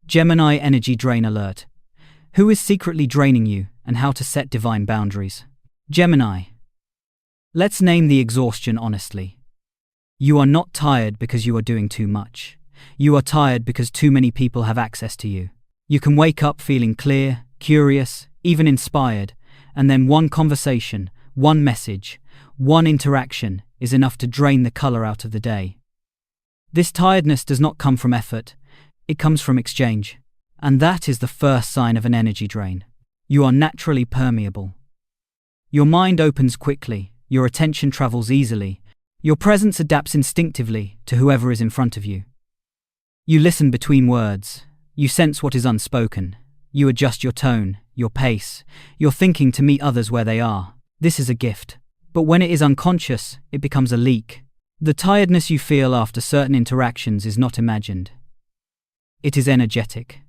Gemini Energy Drain Alert. Who is secretly draining you, and how to set divine boundaries? Gemini. Let's name the exhaustion honestly. You are not tired because you are doing too much. You are tired because too many people have access to you. You can wake up feeling clear, curious, even inspired, and then one conversation, one message, one interaction is enough to drain the color out of the day. This tiredness does not come from effort, it comes from exchange. And that is the first sign of an energy drain. You are naturally permeable. Your mind opens quickly, your attention travels easily, your presence adapts instinctively to whoever is in front of you. You listen between words, you sense what is unspoken, you adjust your tone, your pace, your thinking to meet others where they are. This is a gift. But when it is unconscious, it becomes a leak. The tiredness you feel after certain interactions is not imagined. It is energetic.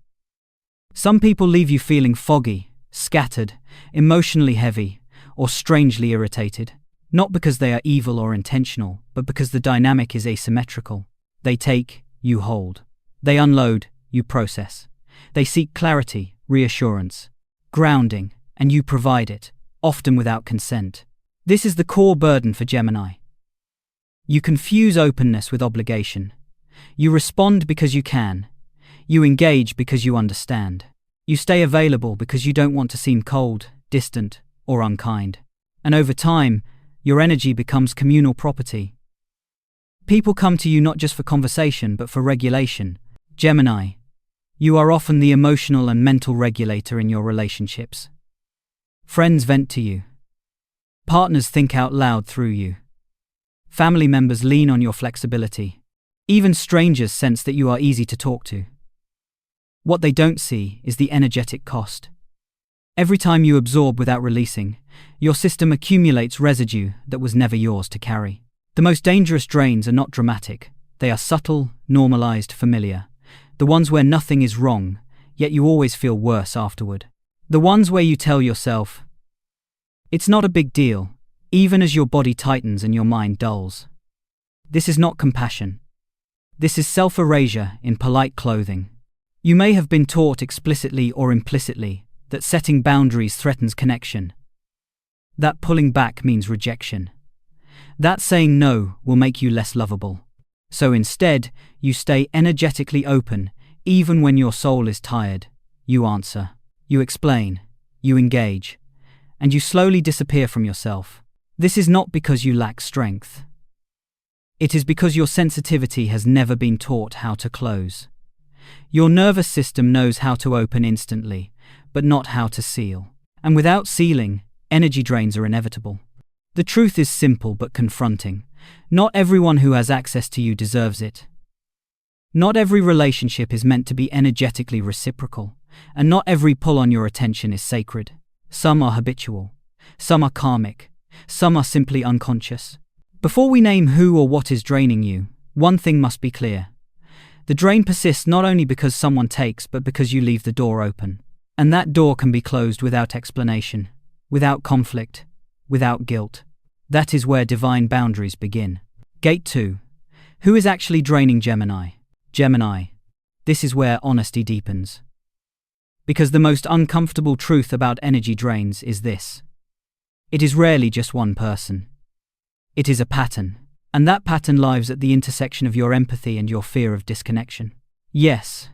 Some people leave you feeling foggy, scattered, emotionally heavy, or strangely irritated, not because they are evil or intentional, but because the dynamic is asymmetrical. They take, you hold. They unload, you process. They seek clarity, reassurance, grounding, and you provide it, often without consent. This is the core burden for Gemini. You confuse openness with obligation. You respond because you can. You engage because you understand. You stay available because you don't want to seem cold, distant, or unkind. And over time, your energy becomes communal property. People come to you not just for conversation but for regulation. Gemini. You are often the emotional and mental regulator in your relationships. Friends vent to you. Partners think out loud through you. Family members lean on your flexibility. Even strangers sense that you are easy to talk to. What they don't see is the energetic cost. Every time you absorb without releasing, your system accumulates residue that was never yours to carry. The most dangerous drains are not dramatic. They are subtle, normalized, familiar. The ones where nothing is wrong, yet you always feel worse afterward. The ones where you tell yourself, it's not a big deal, even as your body tightens and your mind dulls. This is not compassion. This is self-erasure in polite clothing. You may have been taught explicitly or implicitly that setting boundaries threatens connection. That pulling back means rejection. That saying no will make you less lovable. So instead, you stay energetically open, even when your soul is tired. You answer, you explain, you engage, and you slowly disappear from yourself. This is not because you lack strength. It is because your sensitivity has never been taught how to close. Your nervous system knows how to open instantly, but not how to seal. And without sealing, energy drains are inevitable. The truth is simple but confronting. Not everyone who has access to you deserves it. Not every relationship is meant to be energetically reciprocal, and not every pull on your attention is sacred. Some are habitual, some are karmic, some are simply unconscious. Before we name who or what is draining you, one thing must be clear. The drain persists not only because someone takes, but because you leave the door open. And that door can be closed without explanation, without conflict, without guilt. That is where divine boundaries begin. Gate 2. Who is actually draining Gemini? Gemini. This is where honesty deepens. Because the most uncomfortable truth about energy drains is this. It is rarely just one person. It is a pattern. And that pattern lies at the intersection of your empathy and your fear of disconnection. Yes,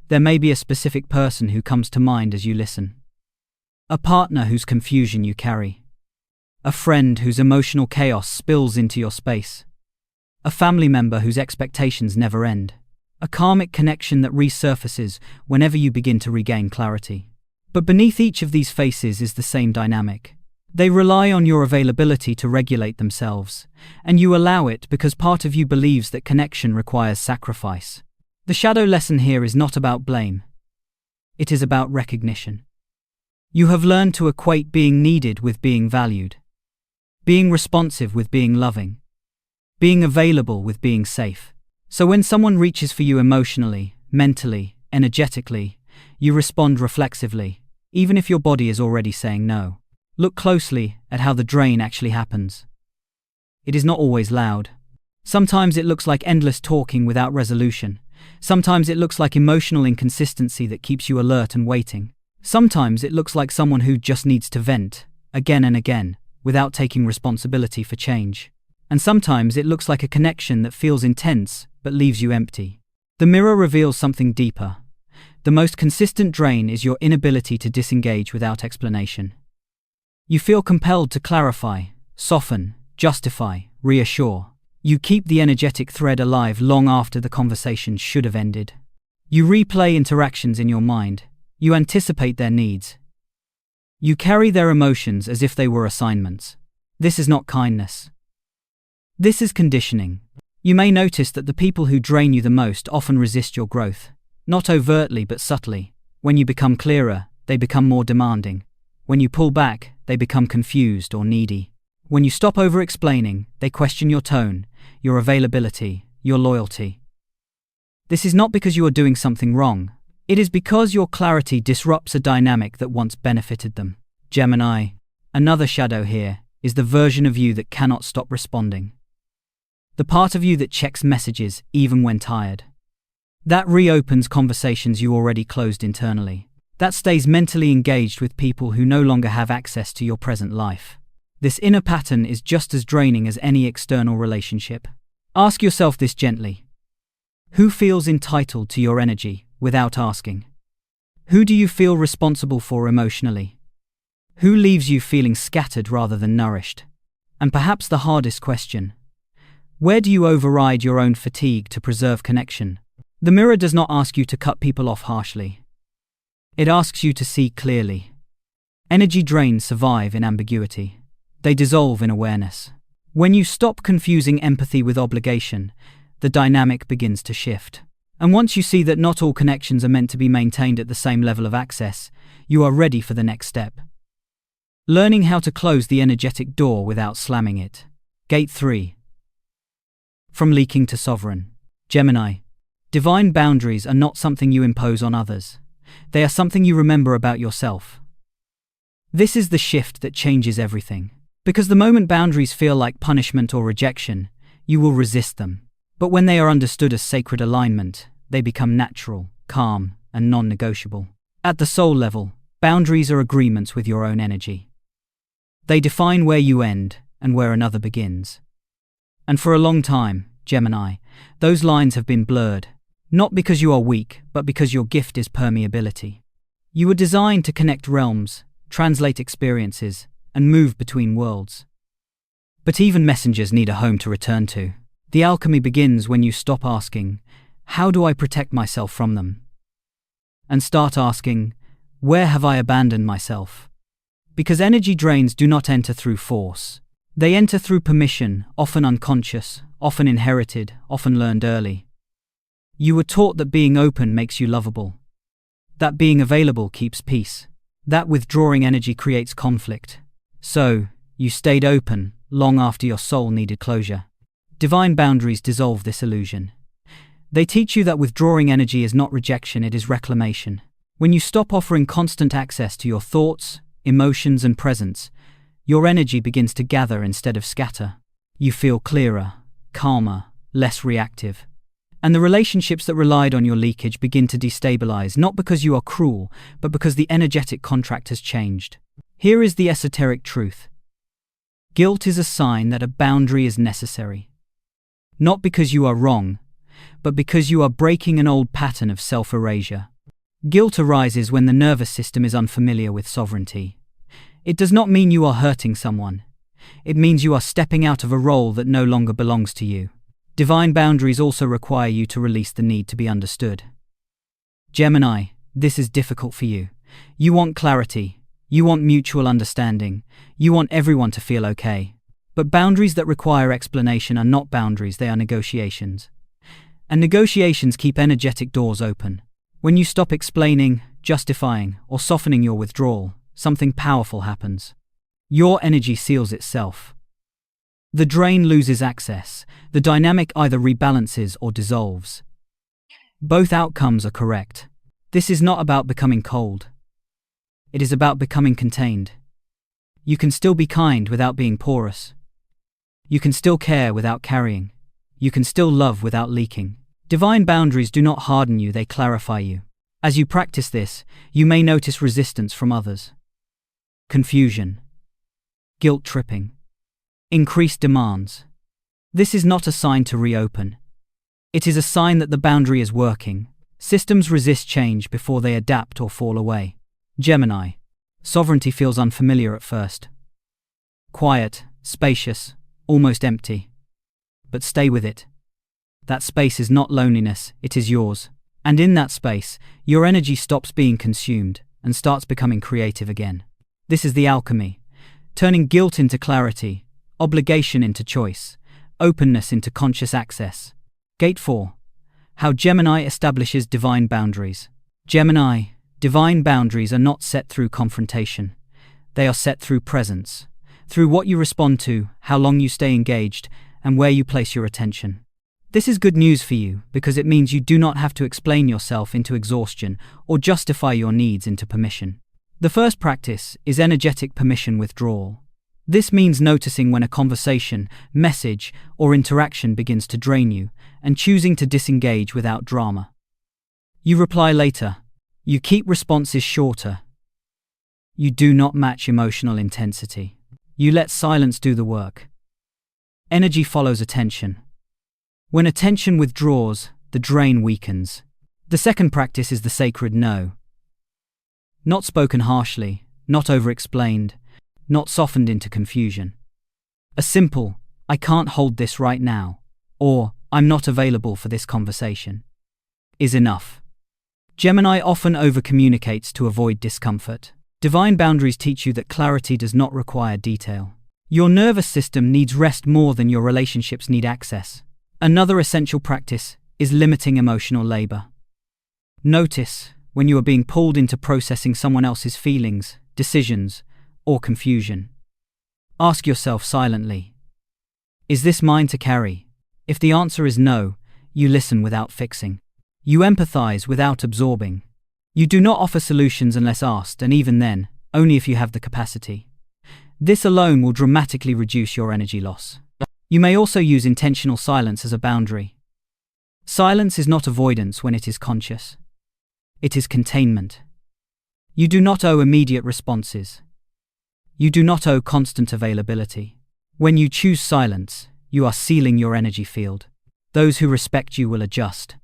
there may be a specific person who comes to mind as you listen. A partner whose confusion you carry. A friend whose emotional chaos spills into your space. A family member whose expectations never end. A karmic connection that resurfaces whenever you begin to regain clarity. But beneath each of these faces is the same dynamic. They rely on your availability to regulate themselves, and you allow it because part of you believes that connection requires sacrifice. The shadow lesson here is not about blame. It is about recognition. You have learned to equate being needed with being valued, being responsive with being loving, being available with being safe. So when someone reaches for you emotionally, mentally, energetically, you respond reflexively, even if your body is already saying no. Look closely at how the drain actually happens. It is not always loud. Sometimes it looks like endless talking without resolution, Sometimes it looks like emotional inconsistency that keeps you alert and waiting. Sometimes it looks like someone who just needs to vent, again and again, without taking responsibility for change. And sometimes it looks like a connection that feels intense, but leaves you empty. The mirror reveals something deeper. The most consistent drain is your inability to disengage without explanation. You feel compelled to clarify, soften, justify, reassure. You keep the energetic thread alive long after the conversation should have ended. You replay interactions in your mind. You anticipate their needs. You carry their emotions as if they were assignments. This is not kindness. This is conditioning. You may notice that the people who drain you the most often resist your growth. Not overtly but subtly. When you become clearer, they become more demanding. When you pull back, they become confused or needy. When you stop over-explaining, they question your tone, your availability, your loyalty. This is not because you are doing something wrong. It is because your clarity disrupts a dynamic that once benefited them. Gemini, another shadow here, is the version of you that cannot stop responding. The part of you that checks messages even when tired. That reopens conversations you already closed internally. That stays mentally engaged with people who no longer have access to your present life. This inner pattern is just as draining as any external relationship. Ask yourself this gently. Who feels entitled to your energy without asking? Who do you feel responsible for emotionally? Who leaves you feeling scattered rather than nourished? And perhaps the hardest question, where do you override your own fatigue to preserve connection? The mirror does not ask you to cut people off harshly. It asks you to see clearly. Energy drains survive in ambiguity. They dissolve in awareness. When you stop confusing empathy with obligation, the dynamic begins to shift. And once you see that not all connections are meant to be maintained at the same level of access, you are ready for the next step. Learning how to close the energetic door without slamming it. Gate 3. From leaking to sovereign. Gemini. Divine boundaries are not something you impose on others. They are something you remember about yourself. This is the shift that changes everything. Because the moment boundaries feel like punishment or rejection, you will resist them. But when they are understood as sacred alignment, they become natural, calm, and non-negotiable. At the soul level, boundaries are agreements with your own energy. They define where you end and where another begins. And for a long time, Gemini, those lines have been blurred. Not because you are weak, but because your gift is permeability. You were designed to connect realms, translate experiences, and move between worlds. But even messengers need a home to return to. The alchemy begins when you stop asking, how do I protect myself from them? And start asking, where have I abandoned myself? Because energy drains do not enter through force. They enter through permission, often unconscious, often inherited, often learned early. You were taught that being open makes you lovable. That being available keeps peace. That withdrawing energy creates conflict. So, you stayed open, long after your soul needed closure. Divine boundaries dissolve this illusion. They teach you that withdrawing energy is not rejection, it is reclamation. When you stop offering constant access to your thoughts, emotions, and presence, your energy begins to gather instead of scatter. You feel clearer, calmer, less reactive. And the relationships that relied on your leakage begin to destabilize, not because you are cruel, but because the energetic contract has changed. Here is the esoteric truth. Guilt is a sign that a boundary is necessary. Not because you are wrong, but because you are breaking an old pattern of self-erasure. Guilt arises when the nervous system is unfamiliar with sovereignty. It does not mean you are hurting someone. It means you are stepping out of a role that no longer belongs to you. Divine boundaries also require you to release the need to be understood. Gemini, this is difficult for you. You want clarity. You want mutual understanding. You want everyone to feel okay. But boundaries that require explanation are not boundaries, they are negotiations. And negotiations keep energetic doors open. When you stop explaining, justifying, or softening your withdrawal, something powerful happens. Your energy seals itself. The drain loses access. The dynamic either rebalances or dissolves. Both outcomes are correct. This is not about becoming cold. It is about becoming contained. You can still be kind without being porous. You can still care without carrying. You can still love without leaking. Divine boundaries do not harden you, they clarify you. As you practice this, you may notice resistance from others. Confusion. Guilt tripping. Increased demands. This is not a sign to reopen. It is a sign that the boundary is working. Systems resist change before they adapt or fall away. Gemini. Sovereignty feels unfamiliar at first. Quiet, spacious, almost empty. But stay with it. That space is not loneliness, it is yours. And in that space, your energy stops being consumed and starts becoming creative again. This is the alchemy, turning guilt into clarity, obligation into choice, openness into conscious access. Gate 4. How Gemini establishes divine boundaries. Gemini, divine boundaries are not set through confrontation. They are set through presence, through what you respond to, how long you stay engaged, and where you place your attention. This is good news for you because it means you do not have to explain yourself into exhaustion or justify your needs into permission. The first practice is energetic permission withdrawal. This means noticing when a conversation, message, or interaction begins to drain you and choosing to disengage without drama. You reply later. You keep responses shorter. You do not match emotional intensity. You let silence do the work. Energy follows attention. When attention withdraws, the drain weakens. The second practice is the sacred no. Not spoken harshly, not over-explained, not softened into confusion. A simple, I can't hold this right now, or I'm not available for this conversation, is enough. Gemini often over-communicates to avoid discomfort. Divine boundaries teach you that clarity does not require detail. Your nervous system needs rest more than your relationships need access. Another essential practice is limiting emotional labor. Notice when you are being pulled into processing someone else's feelings, decisions, or confusion. Ask yourself silently, is this mine to carry? If the answer is no, you listen without fixing. You empathize without absorbing. You do not offer solutions unless asked, and even then, only if you have the capacity. This alone will dramatically reduce your energy loss. You may also use intentional silence as a boundary. Silence is not avoidance when it is conscious. It is containment. You do not owe immediate responses. You do not owe constant availability. When you choose silence, you are sealing your energy field. Those who respect you will adjust.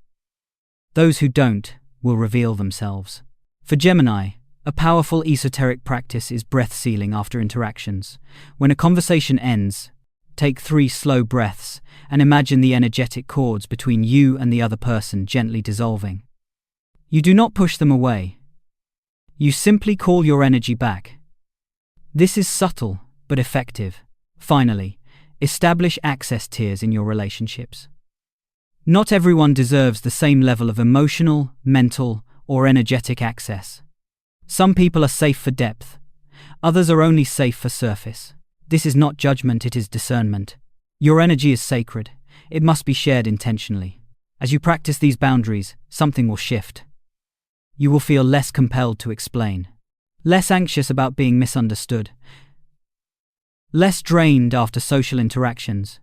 Those who don't will reveal themselves. For Gemini, a powerful esoteric practice is breath sealing after interactions. When a conversation ends, take 3 slow breaths and imagine the energetic cords between you and the other person gently dissolving. You do not push them away. You simply call your energy back. This is subtle but effective. Finally, establish access tiers in your relationships. Not everyone deserves the same level of emotional, mental, or energetic access. Some people are safe for depth. Others are only safe for surface. This is not judgment, it is discernment. Your energy is sacred. It must be shared intentionally. As you practice these boundaries, something will shift. You will feel less compelled to explain, less anxious about being misunderstood, less drained after social interactions.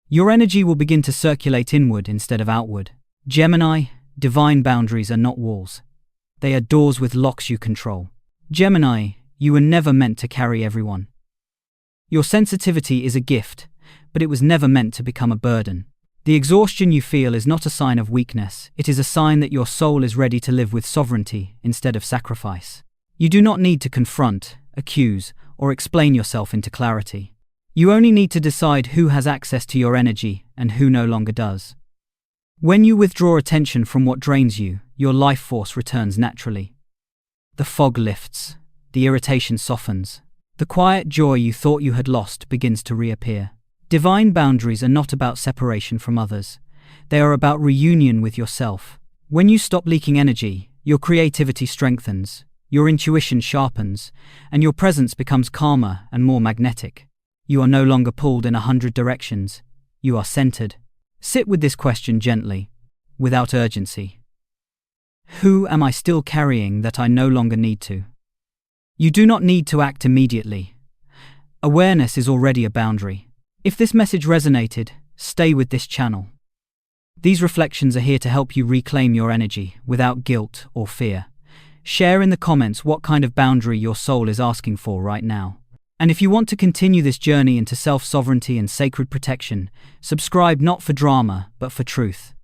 Your energy will begin to circulate inward instead of outward. Gemini, divine boundaries are not walls. They are doors with locks you control. Gemini, you were never meant to carry everyone. Your sensitivity is a gift, but it was never meant to become a burden. The exhaustion you feel is not a sign of weakness, it is a sign that your soul is ready to live with sovereignty instead of sacrifice. You do not need to confront, accuse, or explain yourself into clarity. You only need to decide who has access to your energy and who no longer does. When you withdraw attention from what drains you, your life force returns naturally. The fog lifts, the irritation softens, the quiet joy you thought you had lost begins to reappear. Divine boundaries are not about separation from others. They are about reunion with yourself. When you stop leaking energy, your creativity strengthens, your intuition sharpens, and your presence becomes calmer and more magnetic. You are no longer pulled in 100 directions. You are centered. Sit with this question gently, without urgency. Who am I still carrying that I no longer need to? You do not need to act immediately. Awareness is already a boundary. If this message resonated, stay with this channel. These reflections are here to help you reclaim your energy without guilt or fear. Share in the comments what kind of boundary your soul is asking for right now. And if you want to continue this journey into self-sovereignty and sacred protection, subscribe not for drama, but for truth.